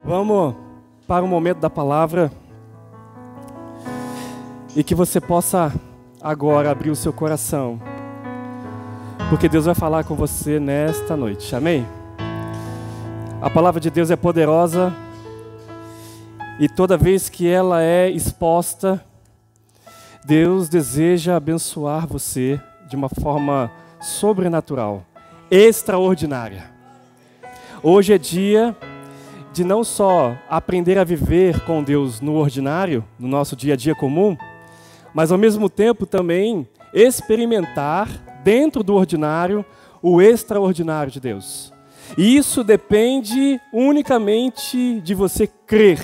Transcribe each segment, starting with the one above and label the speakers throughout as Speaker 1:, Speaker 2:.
Speaker 1: Vamos para o momento da palavra e que você possa agora abrir o seu coração, porque Deus vai falar com você nesta noite, amém? A palavra de Deus é poderosa e toda vez que ela é exposta, Deus deseja abençoar você de uma forma sobrenatural, extraordinária. Hoje é dia de não só aprender a viver com Deus no ordinário, no nosso dia a dia comum, mas ao mesmo tempo também experimentar dentro do ordinário o extraordinário de Deus. E isso depende unicamente de você crer,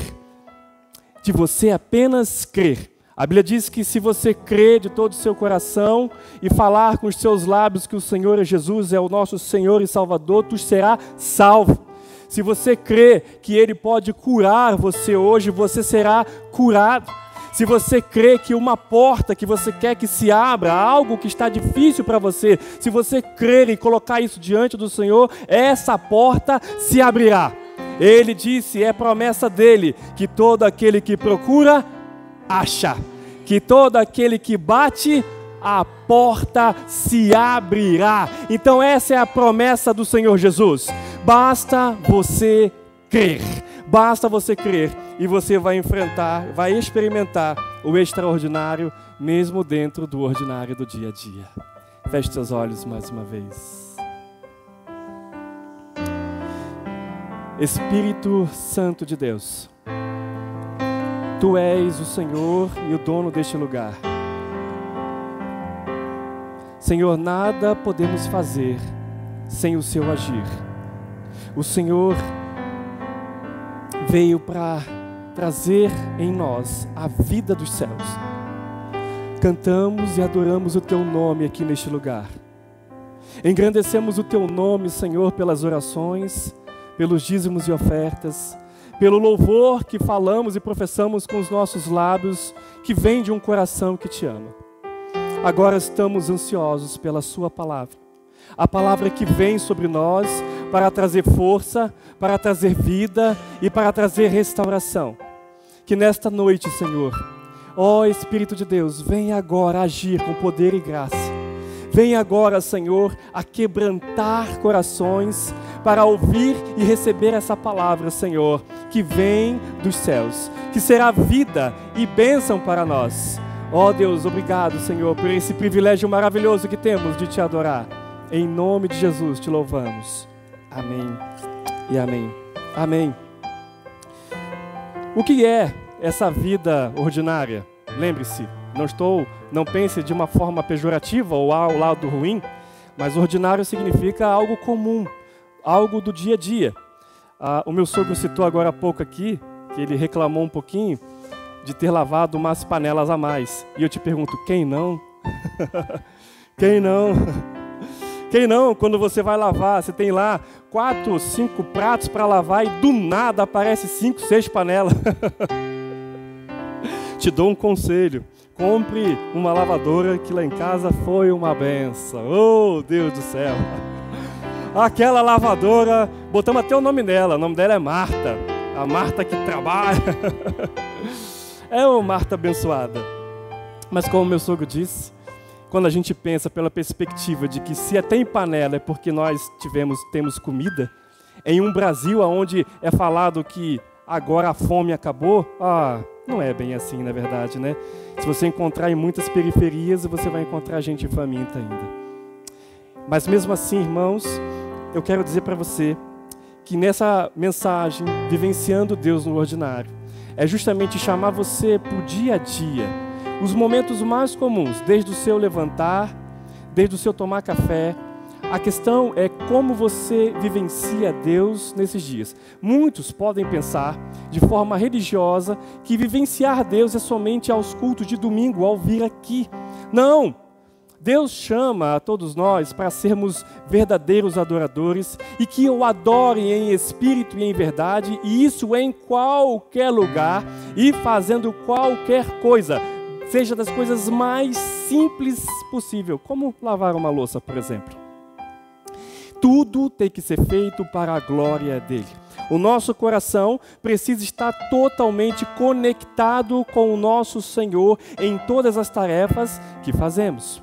Speaker 1: de você apenas crer. A Bíblia diz que se você crer de todo o seu coração e falar com os seus lábios que o Senhor Jesus é o nosso Senhor e Salvador, tu serás salvo. Se você crê que Ele pode curar você hoje, você será curado. Se você crê que uma porta que você quer que se abra, algo que está difícil para você, se você crer e colocar isso diante do Senhor, essa porta se abrirá. Ele disse, é promessa dele, que todo aquele que procura, acha. Que todo aquele que bate, a porta se abrirá. Então essa é a promessa do Senhor Jesus. Basta você crer. Basta você crer e você vai enfrentar, vai experimentar o extraordinário mesmo dentro do ordinário do dia a dia. Feche seus olhos mais uma vez. Espírito Santo de Deus, Tu és o Senhor e o dono deste lugar. Senhor, nada podemos fazer sem o Seu agir. O Senhor veio para trazer em nós a vida dos céus. Cantamos e adoramos o Teu nome aqui neste lugar. Engrandecemos o Teu nome, Senhor, pelas orações, pelos dízimos e ofertas, pelo louvor que falamos e professamos com os nossos lábios, que vem de um coração que Te ama. Agora estamos ansiosos pela Sua palavra. A palavra que vem sobre nós para trazer força, para trazer vida e para trazer restauração. Que nesta noite, Senhor, ó Espírito de Deus, venha agora agir com poder e graça. Venha agora, Senhor, a quebrantar corações para ouvir e receber essa palavra, Senhor, que vem dos céus, que será vida e bênção para nós. Ó Deus, obrigado, Senhor, por esse privilégio maravilhoso que temos de Te adorar. Em nome de Jesus Te louvamos. Amém e amém. Amém. O que é essa vida ordinária? Lembre-se, não pense de uma forma pejorativa ou ao lado ruim, mas ordinário significa algo comum, algo do dia a dia. O meu sogro citou agora há pouco aqui, que ele reclamou um pouquinho de ter lavado umas panelas a mais. E eu te pergunto, quem não? Quem não? Quem não, quando você vai lavar, você tem lá 4, 5 pratos para lavar e do nada aparece 5, 6 panelas. Te dou um conselho, compre uma lavadora que lá em casa foi uma benção. Oh, Deus do céu. Aquela lavadora, botamos até o nome dela é Marta. A Marta que trabalha. É uma Marta abençoada. Mas como meu sogro disse, quando a gente pensa pela perspectiva de que se até em panela é porque nós temos comida, em um Brasil onde é falado que agora a fome acabou, não é bem assim na verdade, né? Se você encontrar em muitas periferias, você vai encontrar gente faminta ainda. Mas mesmo assim, irmãos, eu quero dizer para você que nessa mensagem, vivenciando Deus no ordinário, é justamente chamar você para o dia a dia, os momentos mais comuns, desde o seu levantar, desde o seu tomar café. A questão é como você vivencia Deus nesses dias. Muitos podem pensar, de forma religiosa, que vivenciar Deus é somente aos cultos de domingo, ao vir aqui. Não! Deus chama a todos nós para sermos verdadeiros adoradores e que o adorem em espírito e em verdade, e isso em qualquer lugar e fazendo qualquer coisa. Seja das coisas mais simples possível, como lavar uma louça, por exemplo. Tudo tem que ser feito para a glória dele. O nosso coração precisa estar totalmente conectado com o nosso Senhor em todas as tarefas que fazemos.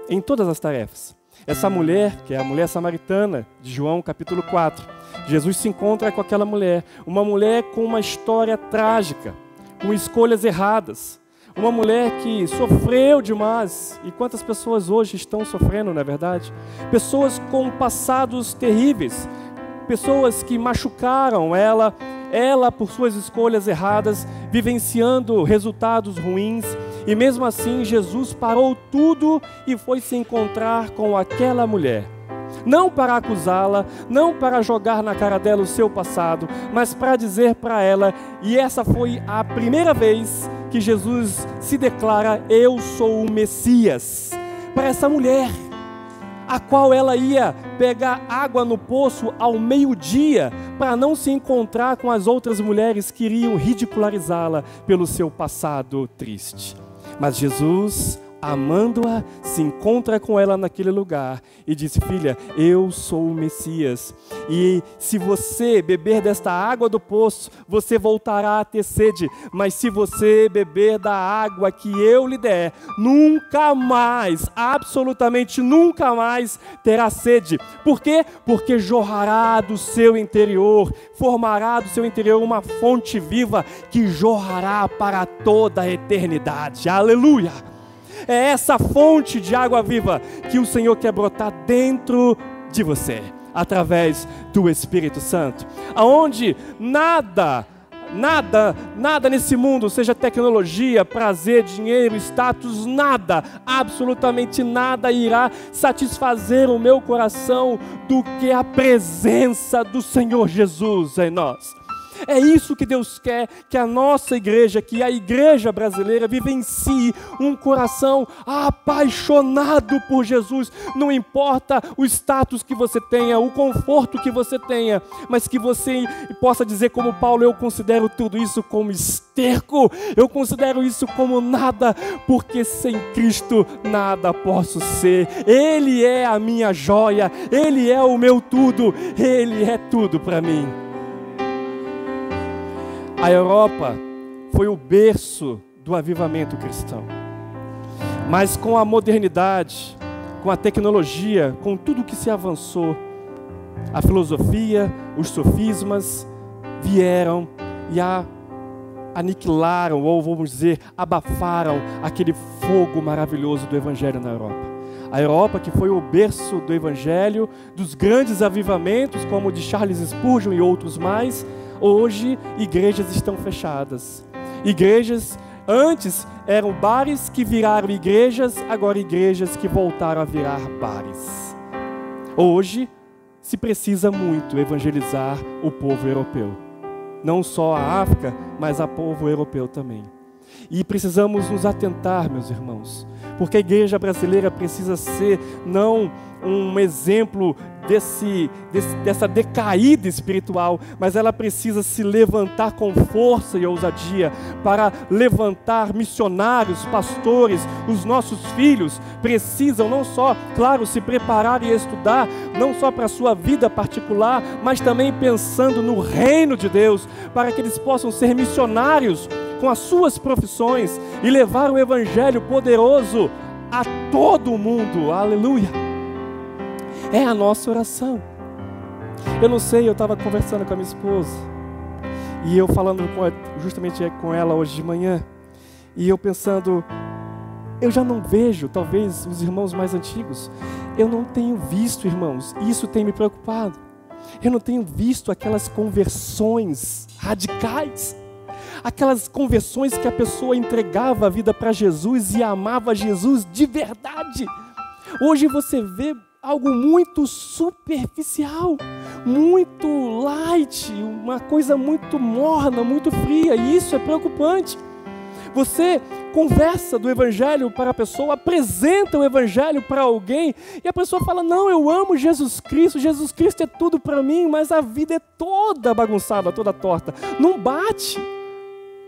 Speaker 1: Em todas as tarefas. Essa mulher, que é a mulher samaritana, de João capítulo 4, Jesus se encontra com aquela mulher, uma mulher com uma história trágica, com escolhas erradas, uma mulher que sofreu demais. E quantas pessoas hoje estão sofrendo, não é verdade? Pessoas com passados terríveis, pessoas que machucaram ela por suas escolhas erradas, vivenciando resultados ruins. E mesmo assim, Jesus parou tudo e foi se encontrar com aquela mulher. Não para acusá-la, não para jogar na cara dela o seu passado, mas para dizer para ela, e essa foi a primeira vez que Jesus se declara: eu sou o Messias. Para essa mulher, a qual ela ia pegar água no poço ao meio-dia, para não se encontrar com as outras mulheres que iriam ridicularizá-la pelo seu passado triste. Mas Jesus, amando-a, se encontra com ela naquele lugar e disse: filha, eu sou o Messias, e se você beber desta água do poço, você voltará a ter sede, mas se você beber da água que eu lhe der, nunca mais, absolutamente nunca mais terá sede. Por quê? Porque jorrará do seu interior, formará do seu interior uma fonte viva que jorrará para toda a eternidade. Aleluia! É essa fonte de água viva que o Senhor quer brotar dentro de você, através do Espírito Santo. Aonde nada nesse mundo, seja tecnologia, prazer, dinheiro, status, nada, absolutamente nada irá satisfazer o meu coração do que a presença do Senhor Jesus em nós. É isso que Deus quer, que a nossa igreja, que a igreja brasileira vivencie um coração apaixonado por Jesus. Não importa o status que você tenha, o conforto que você tenha, mas que você possa dizer como Paulo: eu considero tudo isso como esterco, eu considero isso como nada, porque sem Cristo nada posso ser. Ele é a minha joia, Ele é o meu tudo, Ele é tudo para mim. A Europa foi o berço do avivamento cristão. Mas com a modernidade, com a tecnologia, com tudo que se avançou, a filosofia, os sofismas vieram e aniquilaram, ou vamos dizer, abafaram aquele fogo maravilhoso do Evangelho na Europa. A Europa, que foi o berço do Evangelho, dos grandes avivamentos, como o de Charles Spurgeon e outros mais, hoje igrejas estão fechadas. Igrejas antes eram bares que viraram igrejas, agora igrejas que voltaram a virar bares. Hoje se precisa muito evangelizar o povo europeu. Não só a África, mas a povo europeu também. E precisamos nos atentar, meus irmãos, porque a igreja brasileira precisa ser não um exemplo dessa decaída espiritual, mas ela precisa se levantar com força e ousadia para levantar missionários, pastores. Os nossos filhos precisam não só, claro, se preparar e estudar, não só para a sua vida particular, mas também pensando no reino de Deus, para que eles possam ser missionários com as suas profissões e levar o Evangelho poderoso a todo o mundo. Aleluia! É a nossa oração. Eu não sei, eu estava conversando com a minha esposa e eu falando justamente com ela hoje de manhã, e eu pensando, eu já não vejo, talvez os irmãos mais antigos, eu não tenho visto, irmãos, isso tem me preocupado. Eu não tenho visto aquelas conversões radicais, aquelas conversões que a pessoa entregava a vida para Jesus e amava Jesus de verdade. Hoje você vê algo muito superficial, muito light, uma coisa muito morna, muito fria, e isso é preocupante. Você conversa do Evangelho para a pessoa, apresenta o Evangelho para alguém, e a pessoa fala: não, eu amo Jesus Cristo é tudo para mim, mas a vida é toda bagunçada, toda torta, não bate,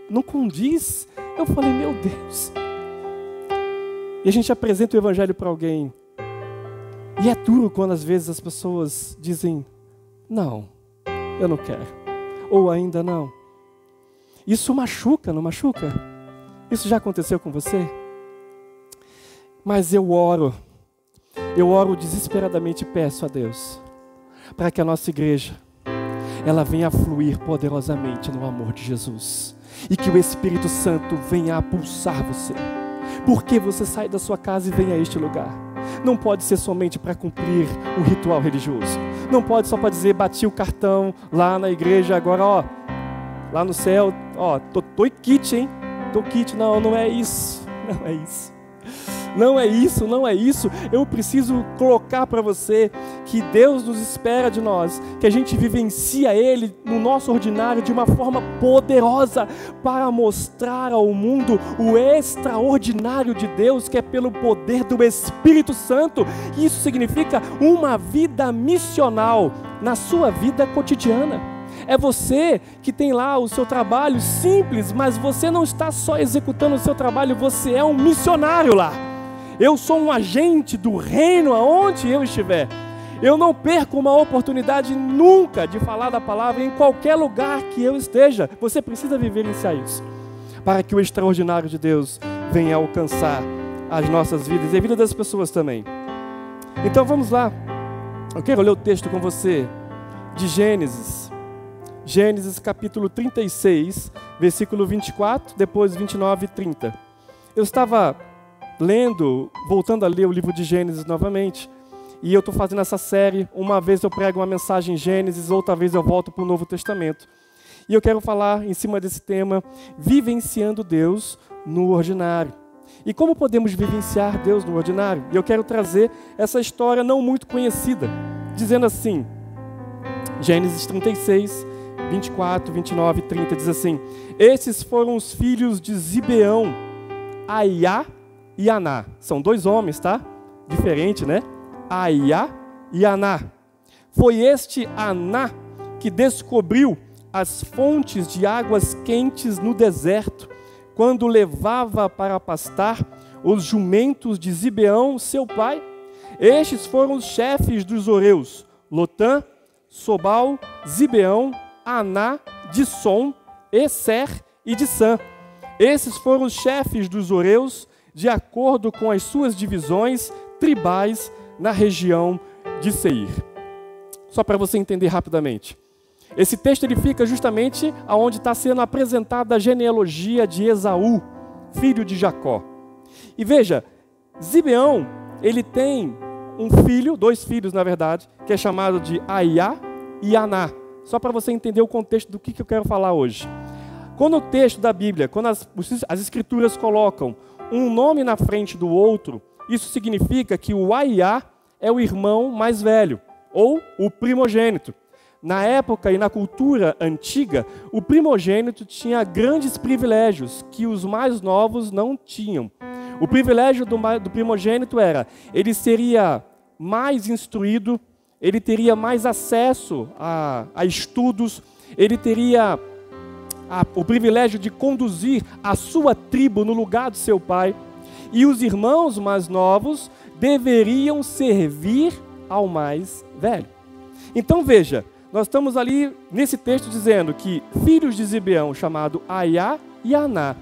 Speaker 1: não condiz. Eu falei: meu Deus. E a gente apresenta o Evangelho para alguém, e é duro quando às vezes as pessoas dizem: não, eu não quero. Ou ainda não. Isso machuca, não machuca? Isso já aconteceu com você? Mas eu oro desesperadamente e peço a Deus para que a nossa igreja, ela venha a fluir poderosamente no amor de Jesus. E que o Espírito Santo venha a pulsar você. Porque você sai da sua casa e vem a este lugar. Não pode ser somente para cumprir um ritual religioso. Não pode só para dizer, bati o cartão lá na igreja, agora ó, lá no céu, ó, tô kit, hein? Tô kit, não é isso, não é isso. Não é isso, não é isso. Eu preciso colocar para você que Deus nos espera de nós, que a gente vivencia Ele no nosso ordinário de uma forma poderosa para mostrar ao mundo o extraordinário de Deus, que é pelo poder do Espírito Santo. Isso significa uma vida missional na sua vida cotidiana. É você que tem lá o seu trabalho simples, mas você não está só executando o seu trabalho, você é um missionário lá. Eu sou um agente do reino aonde eu estiver. Eu não perco uma oportunidade nunca de falar da palavra em qualquer lugar que eu esteja. Você precisa vivenciar isso, para que o extraordinário de Deus venha alcançar as nossas vidas e a vida das pessoas também. Então vamos lá. Eu quero ler o texto com você de Gênesis. Gênesis capítulo 36, versículo 24, depois 29 e 30. Eu estava lendo, voltando a ler o livro de Gênesis novamente, e eu estou fazendo essa série. Uma vez eu prego uma mensagem em Gênesis, outra vez eu volto para o Novo Testamento. E eu quero falar em cima desse tema, vivenciando Deus no ordinário. E como podemos vivenciar Deus no ordinário? E eu quero trazer essa história não muito conhecida, dizendo assim, Gênesis 36, 24, 29 e 30, diz assim: esses foram os filhos de Zibeão, Aiá e Aná. São dois homens, tá? Diferente, né? Aiá e Aná. Foi este Aná que descobriu as fontes de águas quentes no deserto, quando levava para pastar os jumentos de Zibeão, seu pai. Estes foram os chefes dos horeus: Lotã, Sobal, Zibeão, Aná, Dissom, Esser e Dissã. Esses foram os chefes dos horeus, de acordo com as suas divisões tribais na região de Seir. Só para você entender rapidamente. Esse texto ele fica justamente onde está sendo apresentada a genealogia de Esaú, filho de Jacó. E veja, Zibeão, ele tem um filho, dois filhos na verdade, que é chamado de Aiá e Aná. Só para você entender o contexto do que eu quero falar hoje. Quando o texto da Bíblia, quando as escrituras colocam um nome na frente do outro, isso significa que o Aiá é o irmão mais velho, ou o primogênito. Na época e na cultura antiga, o primogênito tinha grandes privilégios que os mais novos não tinham. O privilégio do primogênito era, ele seria mais instruído, ele teria mais acesso a estudos, ele teria o privilégio de conduzir a sua tribo no lugar do seu pai, e os irmãos mais novos deveriam servir ao mais velho. Então veja, nós estamos ali nesse texto dizendo que filhos de Zibeão, chamado Aiá e Aná.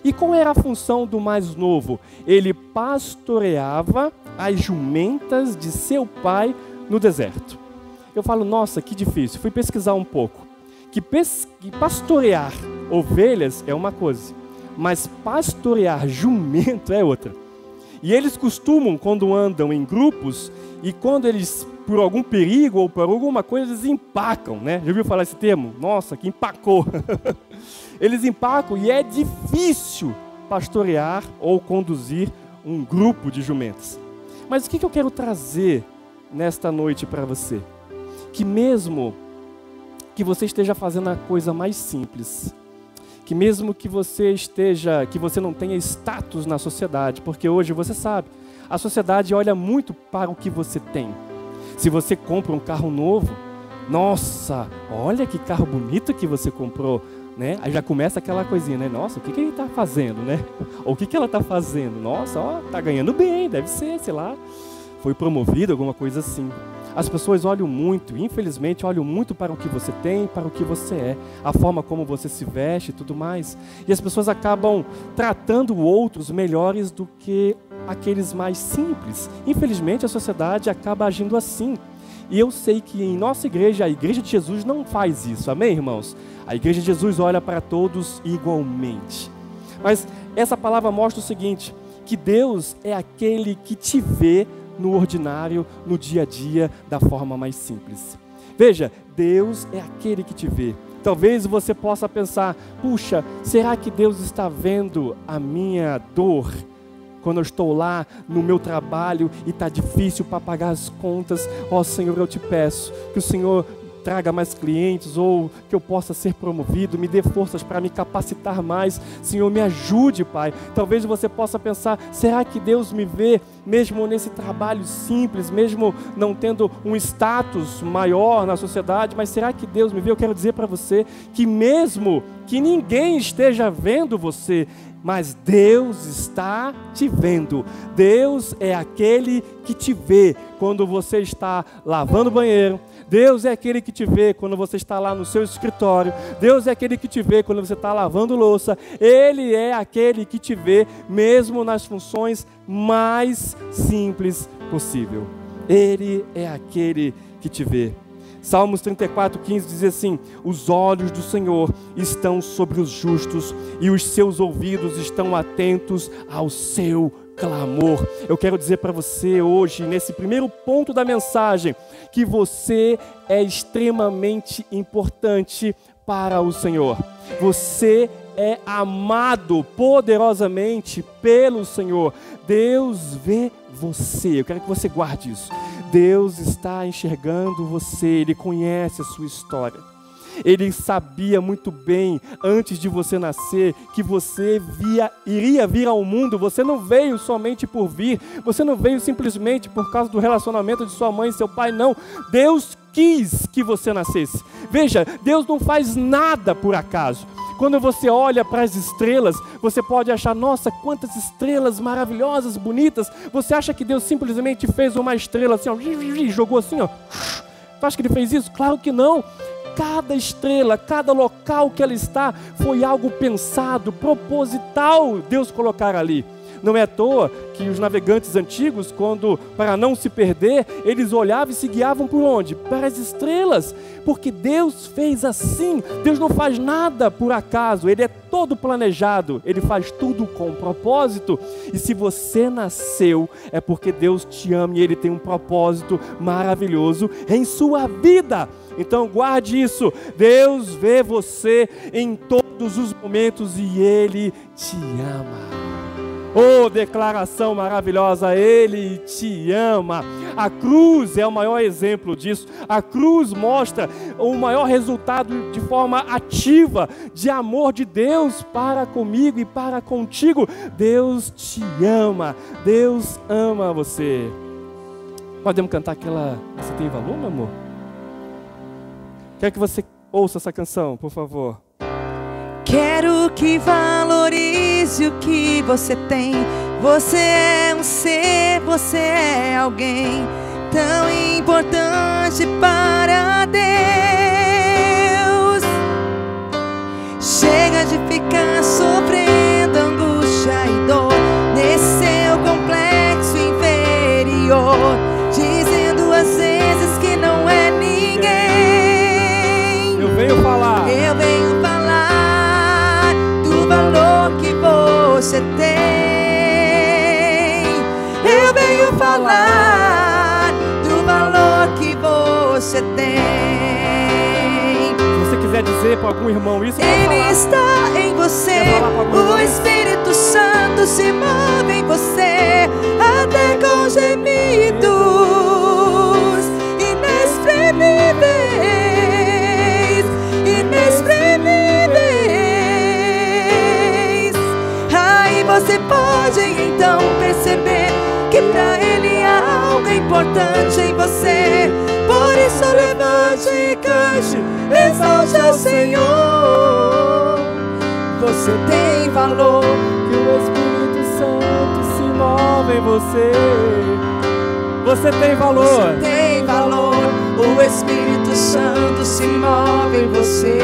Speaker 1: E qual era a função do mais novo? Ele pastoreava as jumentas de seu pai no deserto. Eu falo, nossa, que difícil. Fui pesquisar um pouco. Que pastorear ovelhas é uma coisa, mas pastorear jumento é outra. E eles costumam, quando andam em grupos, e quando eles, por algum perigo ou por alguma coisa, eles empacam, né? Já ouviu falar esse termo? Nossa, que empacou. Eles empacam e é difícil pastorear ou conduzir um grupo de jumentos. Mas o que eu quero trazer nesta noite para você? Que mesmo que você esteja fazendo a coisa mais simples, que mesmo que você não tenha status na sociedade, porque hoje você sabe, a sociedade olha muito para o que você tem. Se você compra um carro novo, nossa, olha que carro bonito que você comprou, né? Aí já começa aquela coisinha, né? Nossa, o que ele está fazendo, né? Ou o que ela está fazendo? Nossa, ó, tá ganhando bem, deve ser, sei lá, foi promovido, alguma coisa assim. As pessoas olham muito, infelizmente, olham muito para o que você tem, para o que você é, a forma como você se veste e tudo mais. E as pessoas acabam tratando outros melhores do que aqueles mais simples. Infelizmente, a sociedade acaba agindo assim. E eu sei que em nossa igreja, a Igreja de Jesus não faz isso, amém, irmãos? A Igreja de Jesus olha para todos igualmente. Mas essa palavra mostra o seguinte, que Deus é aquele que te vê no ordinário, no dia a dia, da forma mais simples. Veja, Deus é aquele que te vê. Talvez você possa pensar, puxa, será que Deus está vendo a minha dor? Quando eu estou lá no meu trabalho e está difícil para pagar as contas, ó Senhor, eu te peço que o Senhor traga mais clientes ou que eu possa ser promovido, me dê forças para me capacitar mais. Senhor, me ajude, Pai. Talvez você possa pensar, será que Deus me vê mesmo nesse trabalho simples, mesmo não tendo um status maior na sociedade, mas será que Deus me vê? Eu quero dizer para você que mesmo que ninguém esteja vendo você, mas Deus está te vendo. Deus é aquele que te vê quando você está lavando o banheiro. Deus é aquele que te vê quando você está lá no seu escritório. Deus é aquele que te vê quando você está lavando louça. Ele é aquele que te vê mesmo nas funções mais simples possível. Ele é aquele que te vê. Salmos 34:15 diz assim: os olhos do Senhor estão sobre os justos e os seus ouvidos estão atentos ao seu clamor. Eu quero dizer para você hoje, nesse primeiro ponto da mensagem, que você é extremamente importante para o Senhor. Você é amado poderosamente pelo Senhor. Deus vê você. Eu quero que você guarde isso. Deus está enxergando você. Ele conhece a sua história. Ele sabia muito bem, antes de você nascer, que você iria vir ao mundo. Você não veio somente por vir. Você não veio simplesmente por causa do relacionamento de sua mãe e seu pai, não. Deus quis que você nascesse. Veja, Deus não faz nada por acaso. Quando você olha para as estrelas, você pode achar, nossa, quantas estrelas maravilhosas, bonitas. Você acha que Deus simplesmente fez uma estrela assim, ó, jogou assim, ó. Tu acha que Ele fez isso? Claro que não. Cada estrela, cada local que ela está, foi algo pensado, proposital, Deus colocar ali. Não é à toa que os navegantes antigos, para não se perder, eles olhavam e se guiavam por onde? Para as estrelas, porque Deus fez assim. Deus não faz nada por acaso, Ele é todo planejado, Ele faz tudo com propósito. E se você nasceu, é porque Deus te ama e Ele tem um propósito maravilhoso em sua vida. Então guarde isso, Deus vê você em todos os momentos e Ele te ama. Oh, declaração maravilhosa, Ele te ama. A cruz é o maior exemplo disso. A cruz mostra o maior resultado de forma ativa de amor de Deus para comigo e para contigo. Deus te ama, Deus ama você. Podemos cantar aquela Você Tem Valor, meu amor? Quero que você ouça essa canção, por favor.
Speaker 2: Quero que valorize o que você tem. Você é um ser, você é alguém tão importante para Deus. Chega de ficar sofrendo angústia e dor nesse seu complexo inferior, dizendo às vezes que não é ninguém.
Speaker 1: Eu venho falar
Speaker 2: do valor que você tem. Eu venho falar do valor que você tem.
Speaker 1: Se você quiser dizer para algum irmão isso,
Speaker 2: Ele está em você. O Espírito Santo se move em você, até com gemidos inexprimíveis, inexprimíveis. Aí você pode então perceber que pra Ele há algo importante em você. Por isso levante e cante, exalte ao Senhor. Você tem valor,
Speaker 1: que o Espírito Santo se move em você. Você tem valor.
Speaker 2: Você tem valor. valor, o Espírito Santo se move em você.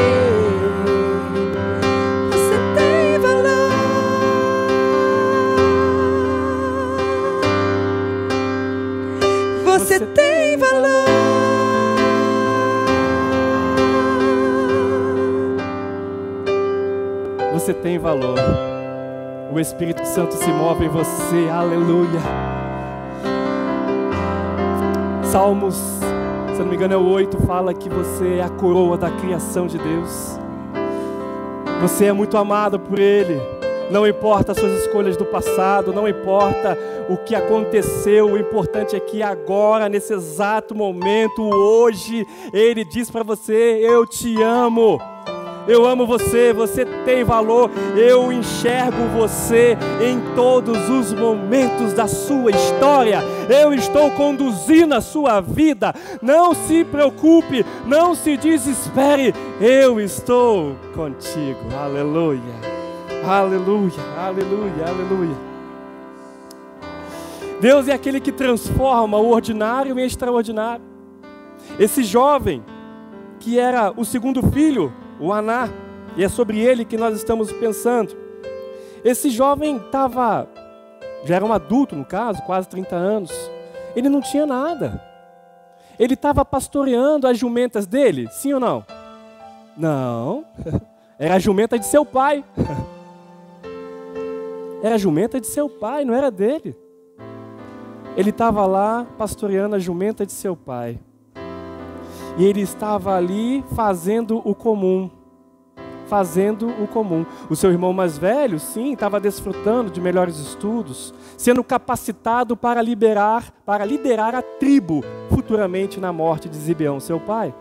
Speaker 2: Você tem valor. Você tem valor.
Speaker 1: Você tem valor. O Espírito Santo se move em você. Aleluia. Salmos, se não me engano é o 8, fala que você é a coroa da criação de Deus. Você é muito amado por Ele. Não importa as suas escolhas do passado, não importa o que aconteceu, o importante é que agora, nesse exato momento, hoje, Ele diz para você: eu te amo. Eu amo você, você tem valor, eu enxergo você em todos os momentos da sua história, eu estou conduzindo a sua vida, não se preocupe, não se desespere, eu estou contigo, aleluia, aleluia, aleluia, aleluia. Deus é aquele que transforma o ordinário em extraordinário. Esse jovem, que era o segundo filho, o Aná, e é sobre ele que nós estamos pensando. Esse jovem já era um adulto no caso, quase 30 anos. Ele não tinha nada. Ele estava pastoreando as jumentas dele, sim ou não? Não, era a jumenta de seu pai. Era a jumenta de seu pai, não era dele. Ele estava lá pastoreando a jumenta de seu pai. E ele estava ali fazendo o comum. Fazendo o comum. O seu irmão mais velho, sim, estava desfrutando de melhores estudos, sendo capacitado para liderar a tribo futuramente na morte de Zibeão, seu pai.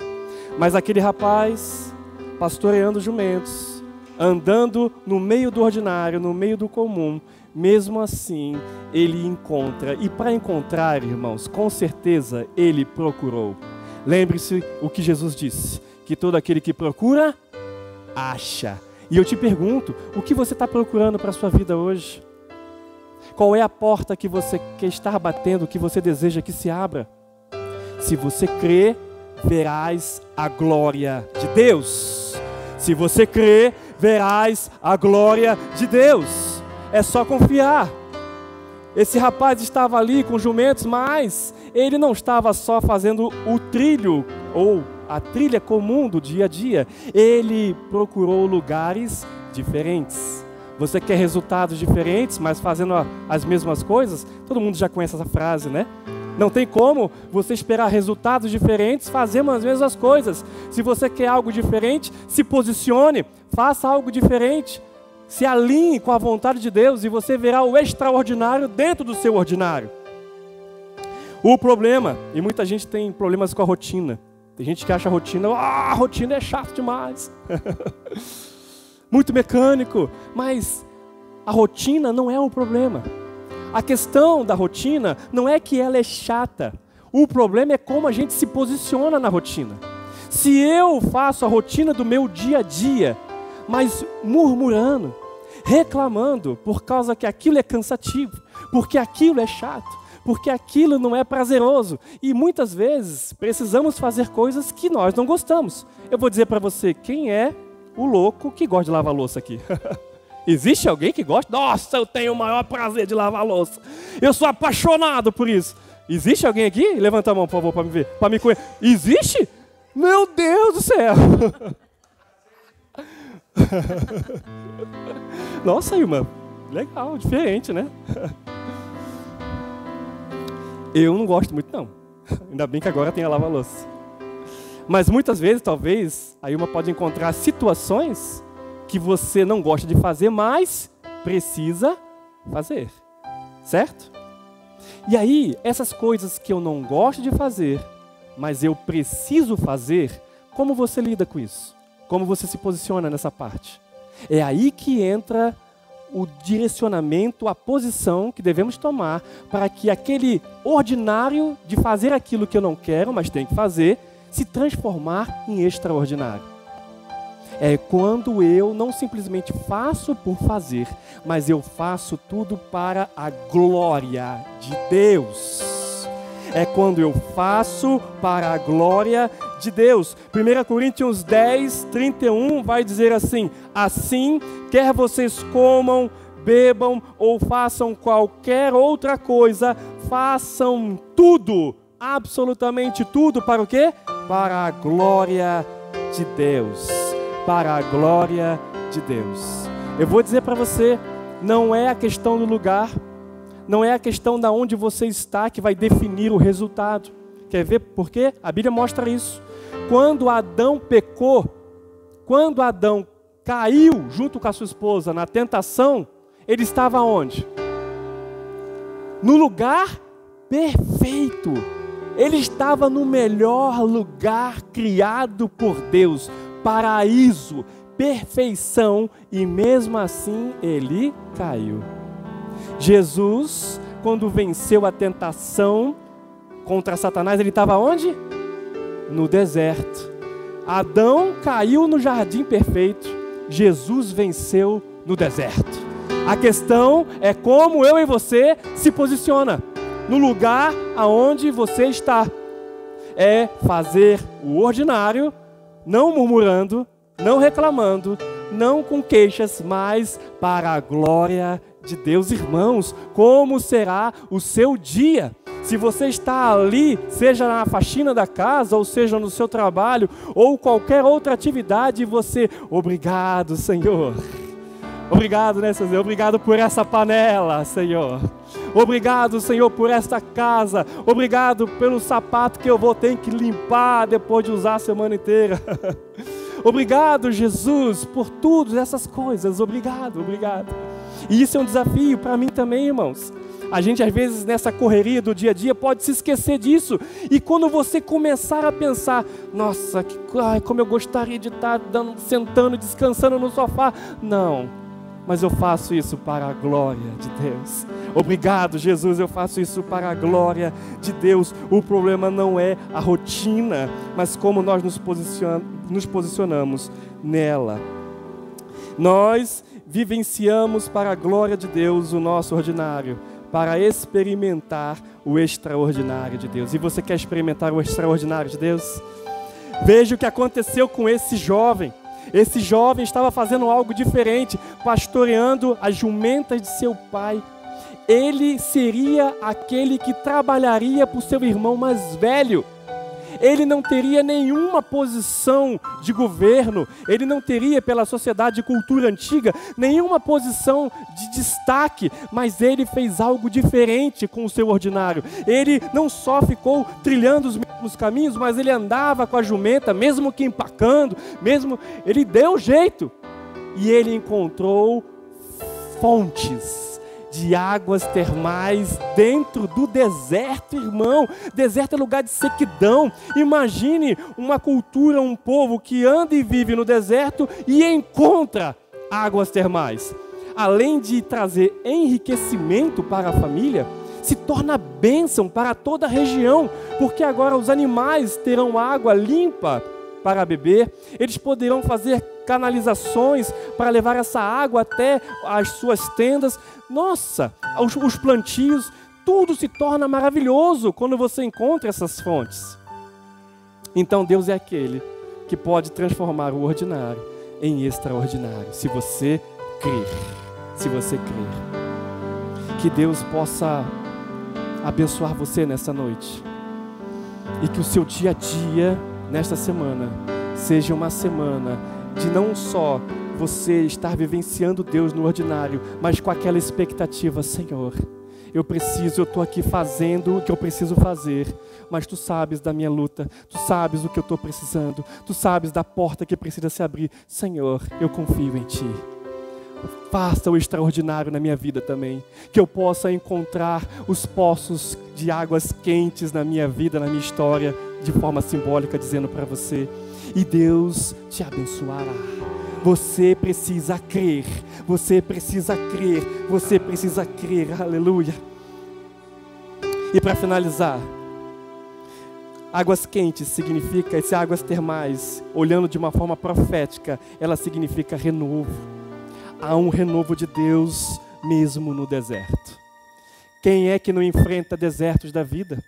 Speaker 1: Mas aquele rapaz, pastoreando jumentos, andando no meio do ordinário, no meio do comum, mesmo assim, ele encontra. E para encontrar, irmãos, com certeza ele procurou. Lembre-se o que Jesus disse, que todo aquele que procura, acha. E eu te pergunto, o que você está procurando para a sua vida hoje? Qual é a porta que você quer estar batendo, que você deseja que se abra? Se você crê, verás a glória de Deus. Se você crê, verás a glória de Deus. É só confiar. Esse rapaz estava ali com jumentos, mas ele não estava só fazendo o trilho ou a trilha comum do dia a dia. Ele procurou lugares diferentes. Você quer resultados diferentes, mas fazendo as mesmas coisas? Todo mundo já conhece essa frase, né? Não tem como você esperar resultados diferentes fazendo as mesmas coisas. Se você quer algo diferente, se posicione, faça algo diferente. Se alinhe com a vontade de Deus e você verá o extraordinário dentro do seu ordinário. O problema, e muita gente tem problemas com a rotina. Tem gente que acha a rotina é chato demais. Muito mecânico. Mas a rotina não é um problema. A questão da rotina não é que ela é chata. O problema é como a gente se posiciona na rotina. Se eu faço a rotina do meu dia a dia, mas murmurando, reclamando, por causa que aquilo é cansativo, porque aquilo é chato, porque aquilo não é prazeroso, e muitas vezes precisamos fazer coisas que nós não gostamos. Eu vou dizer para você, quem é o louco que gosta de lavar louça aqui? Existe alguém que gosta? Nossa, eu tenho o maior prazer de lavar louça, eu sou apaixonado por isso. Existe alguém aqui? Levanta a mão, por favor, para me ver, para me conhecer. Existe? Meu Deus do céu! Nossa, irmã, legal, diferente, né? Eu não gosto muito, não. Ainda bem que agora tem a lava-louça. Mas muitas vezes, talvez, a Ilma pode encontrar situações que você não gosta de fazer, mas precisa fazer, certo? E aí, essas coisas que eu não gosto de fazer, mas eu preciso fazer, como você lida com isso? Como você se posiciona nessa parte? É aí que entra o direcionamento, a posição que devemos tomar para que aquele ordinário de fazer aquilo que eu não quero, mas tenho que fazer, se transformar em extraordinário. É quando eu não simplesmente faço por fazer, mas eu faço tudo para a glória de Deus. é quando eu faço para a glória de Deus. 1 Coríntios 10, 31 vai dizer assim: assim, quer vocês comam, bebam ou façam qualquer outra coisa, façam tudo, absolutamente tudo, para o quê? Para a glória de Deus. Para a glória de Deus. Eu vou dizer para você, não é a questão do lugar, não é a questão de onde você está que vai definir o resultado. Quer ver por quê? A Bíblia mostra isso. Quando Adão pecou, quando Adão caiu junto com a sua esposa na tentação, ele estava onde? No lugar perfeito. Ele estava no melhor lugar criado por Deus, paraíso, perfeição, e mesmo assim ele caiu. Jesus, quando venceu a tentação contra Satanás, ele estava onde? No deserto. Adão caiu no jardim perfeito, Jesus venceu no deserto. A questão é como eu e você se posiciona no lugar aonde você está. É fazer o ordinário, não murmurando, não reclamando, não com queixas, mas para a glória de Deus. Irmãos, como será o seu dia? Se você está ali, seja na faxina da casa, ou seja no seu trabalho, ou qualquer outra atividade, você, obrigado, Senhor. Obrigado, né, Senhor? Obrigado por essa panela, Senhor. Obrigado, Senhor, por esta casa. Obrigado pelo sapato que eu vou ter que limpar depois de usar a semana inteira. Obrigado, Jesus, por tudo essas coisas. Obrigado, obrigado. E isso é um desafio para mim também, irmãos. A gente, às vezes, nessa correria do dia a dia, pode se esquecer disso. E quando você começar a pensar, nossa, como eu gostaria de estar sentando, descansando no sofá. Não, mas eu faço isso para a glória de Deus. Obrigado, Jesus, eu faço isso para a glória de Deus. O problema não é a rotina, mas como nós nos posicionamos nela. Nós vivenciamos para a glória de Deus o nosso ordinário, para experimentar o extraordinário de Deus. E você quer experimentar o extraordinário de Deus? Veja o que aconteceu com esse jovem. Esse jovem estava fazendo algo diferente, pastoreando as jumentas de seu pai. Ele seria aquele que trabalharia para o seu irmão mais velho. Ele não teria nenhuma posição de governo, ele não teria, pela sociedade de cultura antiga, nenhuma posição de destaque, mas ele fez algo diferente com o seu ordinário. Ele não só ficou trilhando os mesmos caminhos, mas ele andava com a jumenta, mesmo que empacando, ele deu jeito. E ele encontrou fontes de águas termais dentro do deserto, irmão. Deserto é lugar de sequidão. Imagine uma cultura, um povo que anda e vive no deserto e encontra águas termais. Além de trazer enriquecimento para a família, se torna bênção para toda a região, porque agora os animais terão água limpa para beber, eles poderão fazer canalizações para levar essa água até as suas tendas. Nossa, os plantios, tudo se torna maravilhoso quando você encontra essas fontes. Então Deus é aquele que pode transformar o ordinário em extraordinário, se você crer. Se você crer. Que Deus possa abençoar você nessa noite. E que o seu dia a dia, nesta semana, seja uma semana de não só você estar vivenciando Deus no ordinário, mas com aquela expectativa: Senhor, eu estou aqui fazendo o que eu preciso fazer, mas Tu sabes da minha luta, Tu sabes do que eu estou precisando, Tu sabes da porta que precisa se abrir. Senhor, eu confio em Ti. Faça o extraordinário na minha vida também, que eu possa encontrar os poços de águas quentes na minha vida, na minha história, de forma simbólica, dizendo para você: e Deus te abençoará. Você precisa crer, você precisa crer, você precisa crer, aleluia. E para finalizar, águas quentes significa, essas águas termais, olhando de uma forma profética, ela significa renovo. Há um renovo de Deus mesmo no deserto. Quem é que não enfrenta desertos da vida?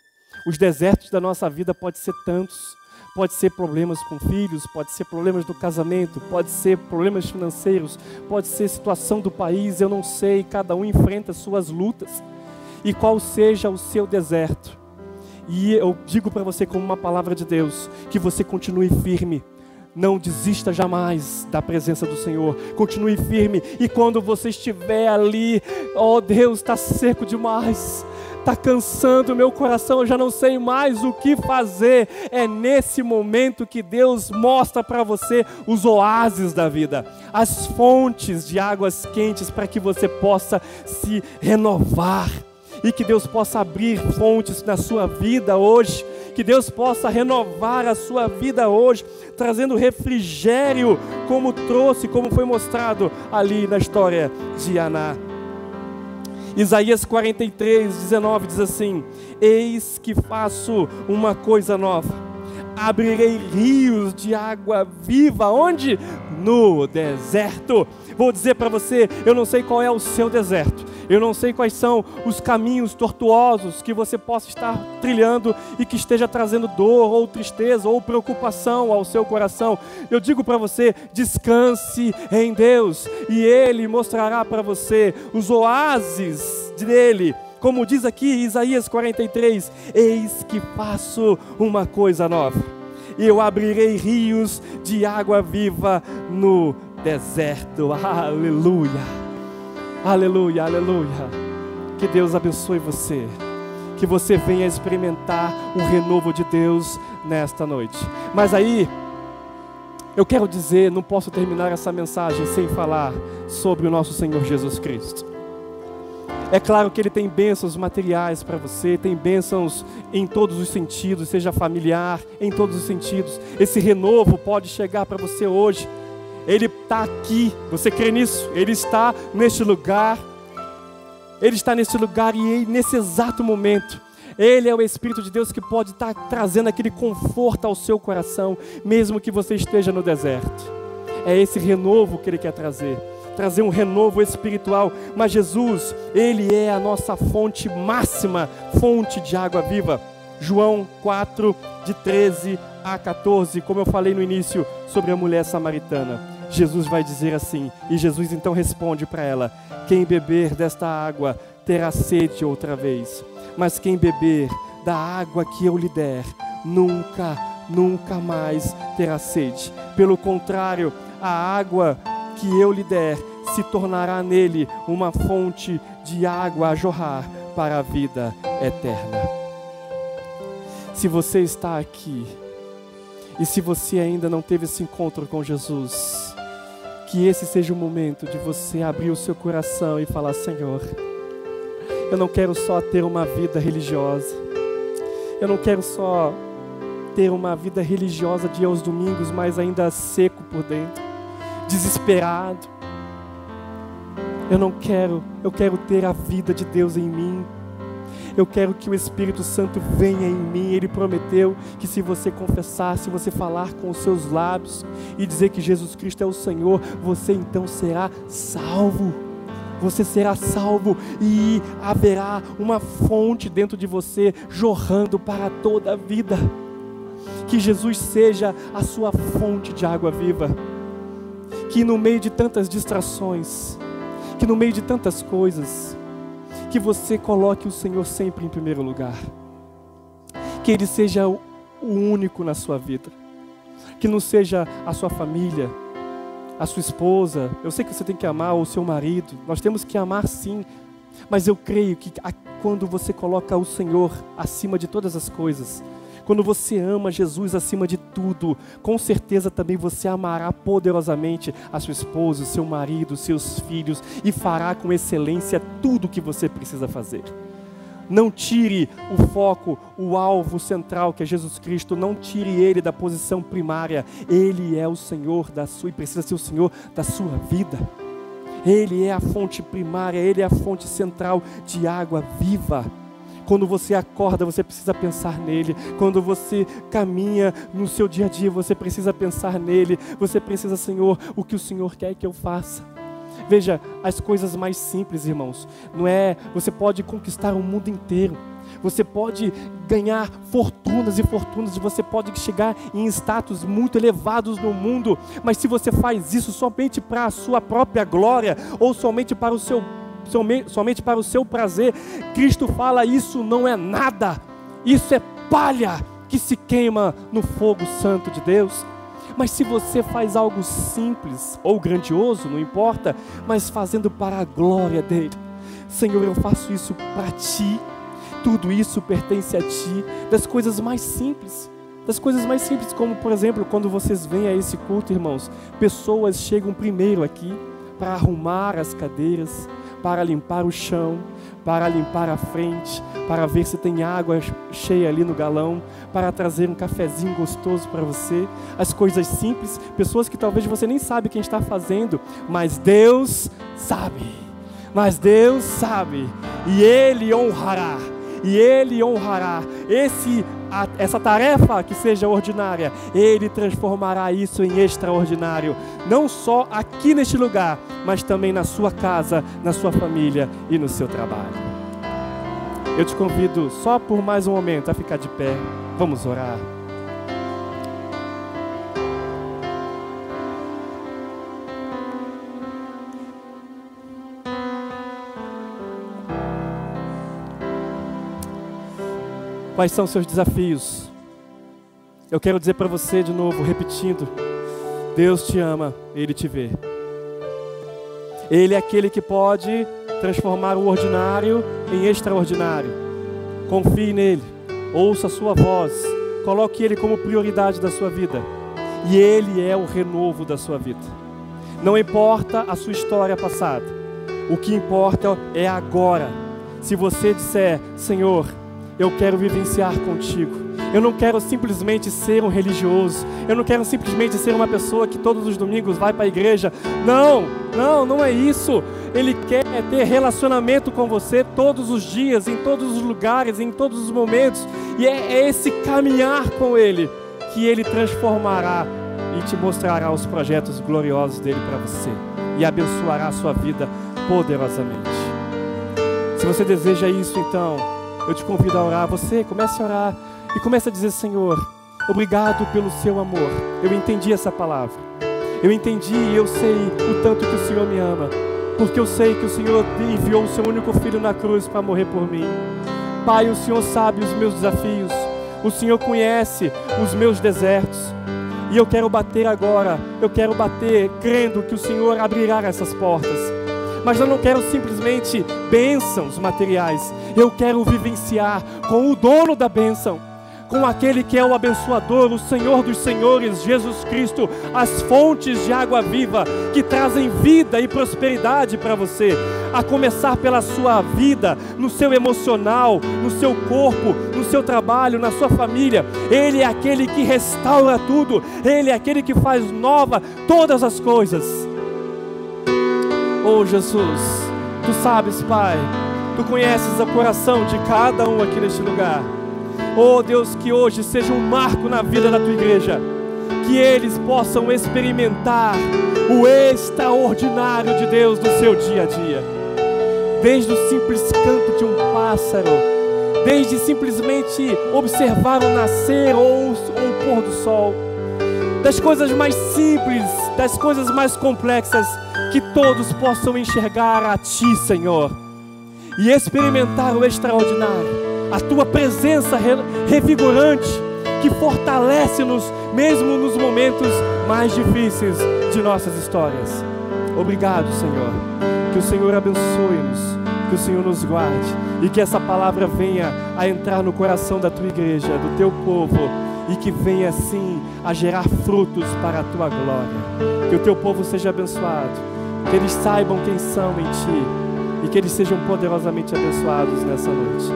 Speaker 1: Os desertos da nossa vida podem ser tantos. Pode ser problemas com filhos, pode ser problemas no casamento, pode ser problemas financeiros, pode ser situação do país, eu não sei, cada um enfrenta suas lutas. E qual seja o seu deserto. E eu digo para você como uma palavra de Deus, que você continue firme. Não desista jamais da presença do Senhor. Continue firme. E quando você estiver ali, oh Deus, está seco demais. Está cansando o meu coração, eu já não sei mais o que fazer. É nesse momento que Deus mostra para você os oásis da vida, as fontes de águas quentes para que você possa se renovar. E que Deus possa abrir fontes na sua vida hoje. Que Deus possa renovar a sua vida hoje, trazendo refrigério, como trouxe, como foi mostrado ali na história de Aná. Isaías 43, 19 diz assim: eis que faço uma coisa nova, abrirei rios de água viva. Onde? No deserto. Vou dizer para você, eu não sei qual é o seu deserto, eu não sei quais são os caminhos tortuosos que você possa estar trilhando e que esteja trazendo dor, ou tristeza, ou preocupação ao seu coração. Eu digo para você, descanse em Deus, e Ele mostrará para você os oásis dele. Como diz aqui Isaías 43, eis que faço uma coisa nova, e eu abrirei rios de água viva no deserto. Aleluia, aleluia, aleluia. Que Deus abençoe você, que você venha experimentar o renovo de Deus nesta noite. Mas aí, eu quero dizer, não posso terminar essa mensagem sem falar sobre o nosso Senhor Jesus Cristo. É claro que Ele tem bênçãos materiais para você, tem bênçãos em todos os sentidos, seja familiar, em todos os sentidos. Esse renovo pode chegar para você hoje. Ele está aqui, você crê nisso? Ele está neste lugar. Ele está nesse lugar e nesse exato momento, Ele é o Espírito de Deus que pode estar trazendo aquele conforto ao seu coração, mesmo que você esteja no deserto. É esse renovo que Ele quer trazer um renovo espiritual. Mas Jesus, Ele é a nossa fonte máxima, fonte de água viva. João 4, de 13 a 14, como eu falei no início sobre a mulher samaritana. Jesus vai dizer assim, e Jesus então responde para ela: quem beber desta água terá sede outra vez, mas quem beber da água que eu lhe der, nunca mais terá sede. Pelo contrário, a água que eu lhe der se tornará nele uma fonte de água a jorrar para a vida eterna. Se você está aqui e se você ainda não teve esse encontro com Jesus, que esse seja o momento de você abrir o seu coração e falar: Senhor, eu não quero só ter uma vida religiosa, eu não quero só ter uma vida religiosa de aos domingos, mas ainda seco por dentro, desesperado. Eu quero ter a vida de Deus em mim. Eu quero que o Espírito Santo venha em mim. Ele prometeu que se você confessar, se você falar com os seus lábios e dizer que Jesus Cristo é o Senhor, você então será salvo. Você será salvo e haverá uma fonte dentro de você jorrando para toda a vida. Que Jesus seja a sua fonte de água viva. Que no meio de tantas distrações, que no meio de tantas coisas, que você coloque o Senhor sempre em primeiro lugar. Que Ele seja o único na sua vida. Que não seja a sua família, a sua esposa. Eu sei que você tem que amar o seu marido. Nós temos que amar sim. Mas eu creio que quando você coloca o Senhor acima de todas as coisas, quando você ama Jesus acima de tudo, com certeza também você amará poderosamente a sua esposa, o seu marido, seus filhos, e fará com excelência tudo o que você precisa fazer. Não tire o foco, o alvo central que é Jesus Cristo, não tire Ele da posição primária. Ele é o Senhor da sua, e precisa ser o Senhor da sua vida. Ele é a fonte primária, Ele é a fonte central de água viva. Quando você acorda, você precisa pensar nele. Quando você caminha no seu dia a dia, você precisa pensar nele. Você precisa: Senhor, o que o Senhor quer que eu faça? Veja, as coisas mais simples, irmãos, não é, você pode conquistar o mundo inteiro, você pode ganhar fortunas e fortunas, e você pode chegar em status muito elevados no mundo, mas se você faz isso somente para a sua própria glória, ou somente para o seu prazer, Cristo fala, isso não é nada, isso é palha que se queima no fogo santo de Deus. Mas se você faz algo simples ou grandioso, não importa, mas fazendo para a glória dele, Senhor, eu faço isso para ti, tudo isso pertence a ti, das coisas mais simples, como por exemplo, quando vocês vêm a esse culto, irmãos, pessoas chegam primeiro aqui para arrumar as cadeiras, para limpar o chão, para limpar a frente, para ver se tem água cheia ali no galão, para trazer um cafezinho gostoso para você, as coisas simples, pessoas que talvez você nem sabe quem está fazendo, mas Deus sabe, e Ele honrará, essa tarefa que seja ordinária, Ele transformará isso em extraordinário, não só aqui neste lugar, mas também na sua casa, na sua família e no seu trabalho. Eu te convido só por mais um momento a ficar de pé, vamos orar. Quais são os seus desafios? Eu quero dizer para você de novo, repetindo, Deus te ama, Ele te vê. Ele é aquele que pode transformar o ordinário em extraordinário. Confie nele, ouça a sua voz, coloque Ele como prioridade da sua vida. E Ele é o renovo da sua vida. Não importa a sua história passada, o que importa é agora. Se você disser, Senhor, eu quero vivenciar contigo. Eu não quero simplesmente ser um religioso. Eu não quero simplesmente ser uma pessoa que todos os domingos vai para a igreja. Não é isso. Ele quer ter relacionamento com você todos os dias, em todos os lugares, em todos os momentos. E é esse caminhar com Ele que Ele transformará e te mostrará os projetos gloriosos dele para você. E abençoará a sua vida poderosamente. Se você deseja isso, então, eu te convido a orar. Você comece a orar e comece a dizer, Senhor, obrigado pelo seu amor. Eu entendi essa palavra. Eu entendi e eu sei o tanto que o Senhor me ama. Porque eu sei que o Senhor enviou o seu único filho na cruz para morrer por mim. Pai, o Senhor sabe os meus desafios. O Senhor conhece os meus desertos. E eu quero bater agora. Eu quero bater crendo que o Senhor abrirá essas portas. Mas eu não quero simplesmente bênçãos materiais. Eu quero vivenciar com o dono da bênção, com aquele que é o abençoador, o Senhor dos Senhores, Jesus Cristo, as fontes de água viva que trazem vida e prosperidade para você, a começar pela sua vida, no seu emocional, no seu corpo, no seu trabalho, na sua família. Ele é aquele que restaura tudo, Ele é aquele que faz nova todas as coisas. Oh Jesus, Tu sabes, Pai, Tu conheces o coração de cada um aqui neste lugar. Oh Deus, que hoje seja um marco na vida da Tua igreja, que eles possam experimentar o extraordinário de Deus no seu dia a dia, desde o simples canto de um pássaro, desde simplesmente observar o nascer ou o pôr do sol, das coisas mais simples, das coisas mais complexas, que todos possam enxergar a Ti, Senhor, e experimentar o extraordinário, a Tua presença revigorante, que fortalece-nos mesmo nos momentos mais difíceis de nossas histórias. Obrigado, Senhor. Que o Senhor abençoe-nos, que o Senhor nos guarde e que essa palavra venha a entrar no coração da Tua igreja, do Teu povo, e que venha assim a gerar frutos para a Tua glória. Que o Teu povo seja abençoado, que eles saibam quem são em Ti e que eles sejam poderosamente abençoados nessa noite.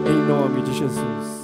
Speaker 1: Em nome de Jesus.